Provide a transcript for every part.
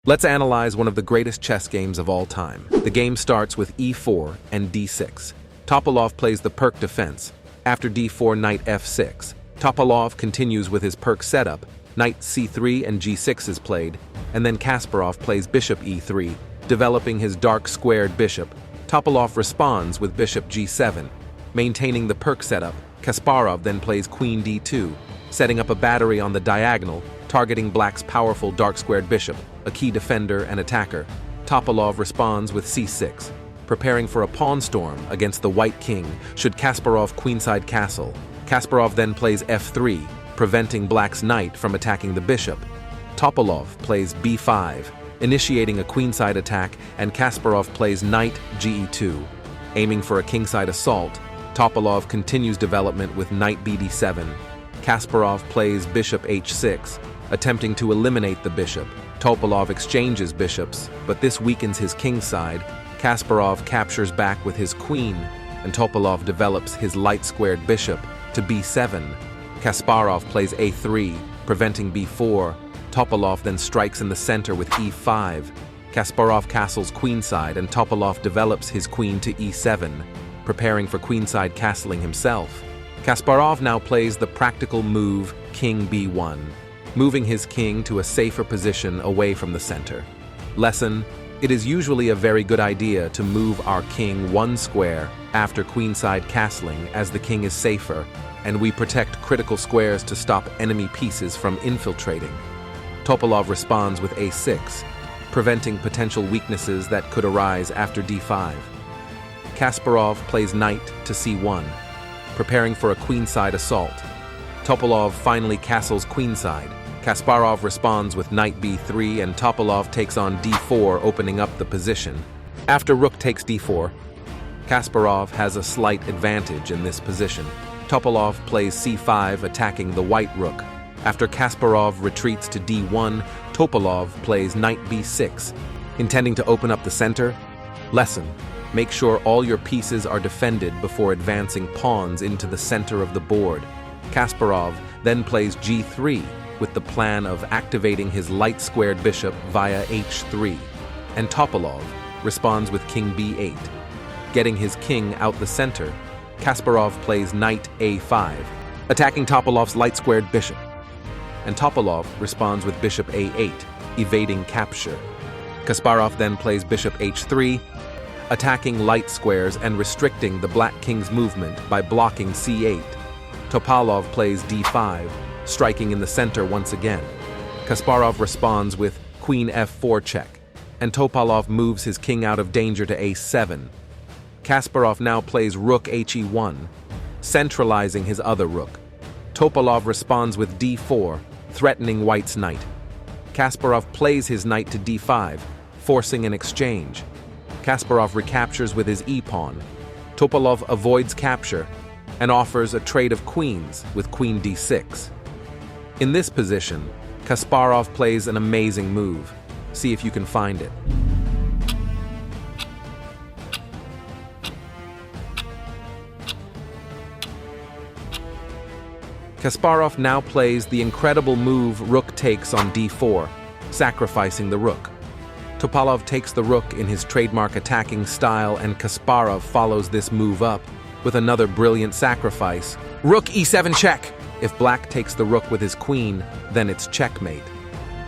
Let's analyze one of the greatest chess games of all time. The game starts with e4 and d6. Topalov plays the Perk defense. After d4, knight f6. Topalov continues with his Perk setup. Knight c3 and g6 is played, and then Kasparov plays bishop e3, developing his dark squared bishop. Topalov responds with bishop g7. Maintaining the Perk setup, Kasparov then plays queen d2, setting up a battery on the diagonal, targeting black's powerful dark-squared bishop, a key defender and attacker. Topalov responds with c6, preparing for a pawn storm against the white king should Kasparov queenside castle. Kasparov then plays f3, preventing black's knight from attacking the bishop. Topalov plays b5, initiating a queenside attack, and Kasparov plays knight ge2. Aiming for a kingside assault, Topalov continues development with knight bd7. Kasparov plays bishop h6, attempting to eliminate the bishop. Topalov exchanges bishops, but this weakens his kingside. Kasparov captures back with his queen, and Topalov develops his light-squared bishop to b7. Kasparov plays a3, preventing b4. Topalov then strikes in the center with e5. Kasparov castles queenside, and Topalov develops his queen to e7, preparing for queenside castling himself. Kasparov now plays the practical move king b1, moving his king to a safer position away from the center. Lesson: it is usually a very good idea to move our king one square after queenside castling, as the king is safer, and we protect critical squares to stop enemy pieces from infiltrating. Topalov responds with a6, preventing potential weaknesses that could arise after d5. Kasparov plays knight to c1, preparing for a queenside assault. Topalov finally castles queenside. Kasparov responds with knight b3, and Topalov takes on d4, opening up the position. After rook takes d4, Kasparov has a slight advantage in this position. Topalov plays c5, attacking the white rook. After Kasparov retreats to d1, Topalov plays knight b6, intending to open up the center. Lesson: make sure all your pieces are defended before advancing pawns into the center of the board. Kasparov then plays g3 with the plan of activating his light-squared bishop via h3, and Topalov responds with king b8. Getting his king out the center, Kasparov plays knight a5, attacking Topalov's light-squared bishop, and Topalov responds with bishop a8, evading capture. Kasparov then plays bishop h3, attacking light squares and restricting the black king's movement by blocking c8. Topalov plays d5, striking in the center once again. Kasparov responds with queen f4 check, and Topalov moves his king out of danger to a7. Kasparov now plays rook he1, centralizing his other rook. Topalov responds with d4, threatening white's knight. Kasparov plays his knight to d5, forcing an exchange. Kasparov recaptures with his e-pawn. Topalov avoids capture and offers a trade of queens with queen d6. In this position, Kasparov plays an amazing move. See if you can find it. Kasparov now plays the incredible move rook takes on d4, sacrificing the rook. Topalov takes the rook in his trademark attacking style, and Kasparov follows this move up with another brilliant sacrifice. Rook e7 check! If black takes the rook with his queen, then it's checkmate.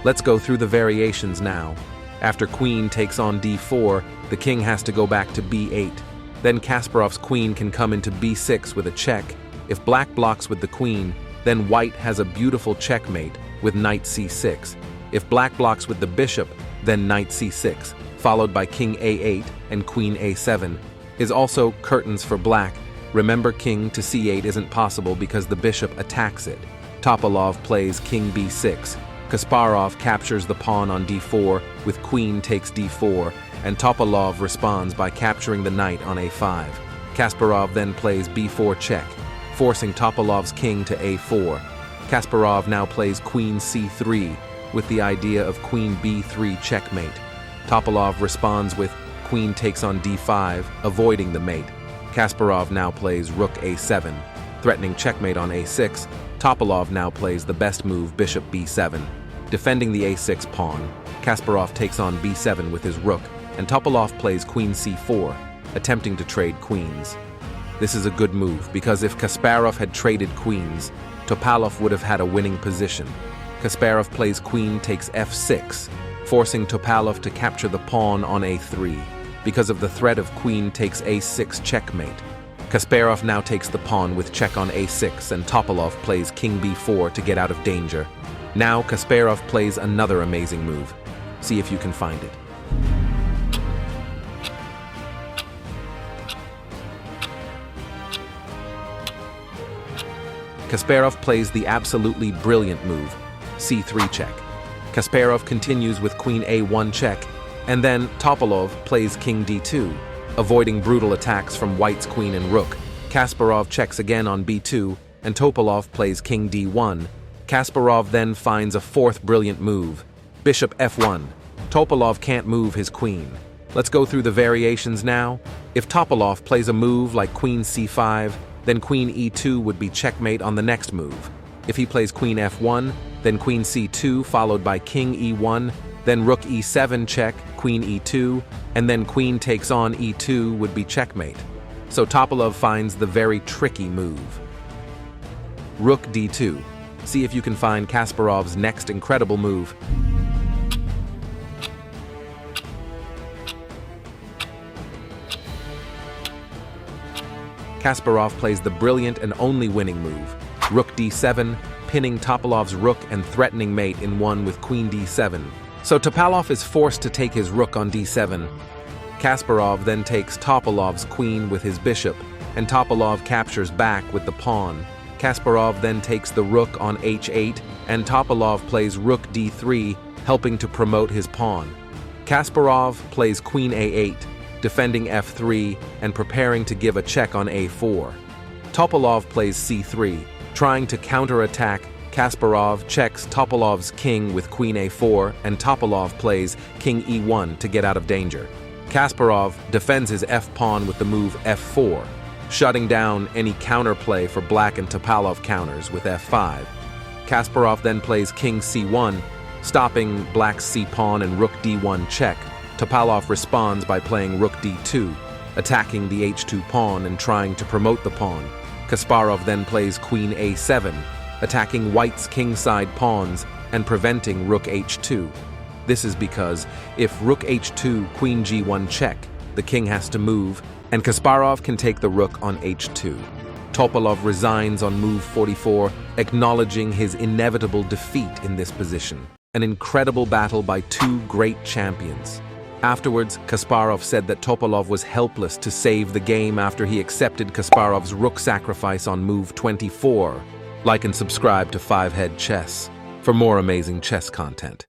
Let's go through the variations now. After queen takes on d4, the king has to go back to b8. Then Kasparov's queen can come into b6 with a check. If black blocks with the queen, then white has a beautiful checkmate with knight c6. If black blocks with the bishop, then knight c6, followed by king a8 and queen a7. Is also curtains for black. Remember, king to c8 isn't possible because the bishop attacks it. Topalov plays king b6. Kasparov captures the pawn on d4 with queen takes d4, and Topalov responds by capturing the knight on a5. Kasparov then plays b4 check, forcing Topalov's king to a4. Kasparov now plays queen c3 with the idea of queen b3 checkmate. Topalov responds with queen takes on d5, avoiding the mate. Kasparov now plays rook a7, threatening checkmate on a6. Topalov now plays the best move bishop b7, defending the a6 pawn. Kasparov takes on b7 with his rook, and Topalov plays queen c4, attempting to trade queens. This is a good move, because if Kasparov had traded queens, Topalov would have had a winning position. Kasparov plays queen takes f6, forcing Topalov to capture the pawn on a3. Because of the threat of queen takes a6 checkmate, Kasparov now takes the pawn with check on a6, and Topalov plays king b4 to get out of danger. Now Kasparov plays another amazing move. See if you can find it. Kasparov plays the absolutely brilliant move, c3 check. Kasparov continues with queen a1 check, and then Topalov plays king d2, avoiding brutal attacks from white's queen and rook. Kasparov checks again on b2, and Topalov plays king d1. Kasparov then finds a fourth brilliant move, bishop f1. Topalov can't move his queen. Let's go through the variations now. If Topalov plays a move like queen c5, then queen e2 would be checkmate on the next move. If he plays queen f1, then queen c2 followed by king e1, then rook e7 check, queen e2, and then queen takes on e2 would be checkmate. So Topalov finds the very tricky move. Rook d2. See if you can find Kasparov's next incredible move. Kasparov plays the brilliant and only winning move, rook d7, pinning Topalov's rook and threatening mate in one with queen d7. So Topalov is forced to take his rook on d7. Kasparov then takes Topalov's queen with his bishop, and Topalov captures back with the pawn. Kasparov then takes the rook on h8, and Topalov plays rook d3, helping to promote his pawn. Kasparov plays queen a8, defending f3 and preparing to give a check on a4. Topalov plays c3, trying to counterattack. Kasparov checks Topalov's king with queen a4, and Topalov plays king e1 to get out of danger. Kasparov defends his f-pawn with the move f4, shutting down any counterplay for black and Topalov counters with f5. Kasparov then plays king c1, stopping black's c-pawn and rook d1 check. Topalov responds by playing rook d2, attacking the h2 pawn and trying to promote the pawn. Kasparov then plays queen a7, attacking white's kingside pawns and preventing rook h2. This is because if rook h2, queen g1 check, the king has to move, and Kasparov can take the rook on h2. Topalov resigns on move 44, acknowledging his inevitable defeat in this position. An incredible battle by two great champions. Afterwards, Kasparov said that Topalov was helpless to save the game after he accepted Kasparov's rook sacrifice on move 24. Like and subscribe to 5 Head Chess for more amazing chess content.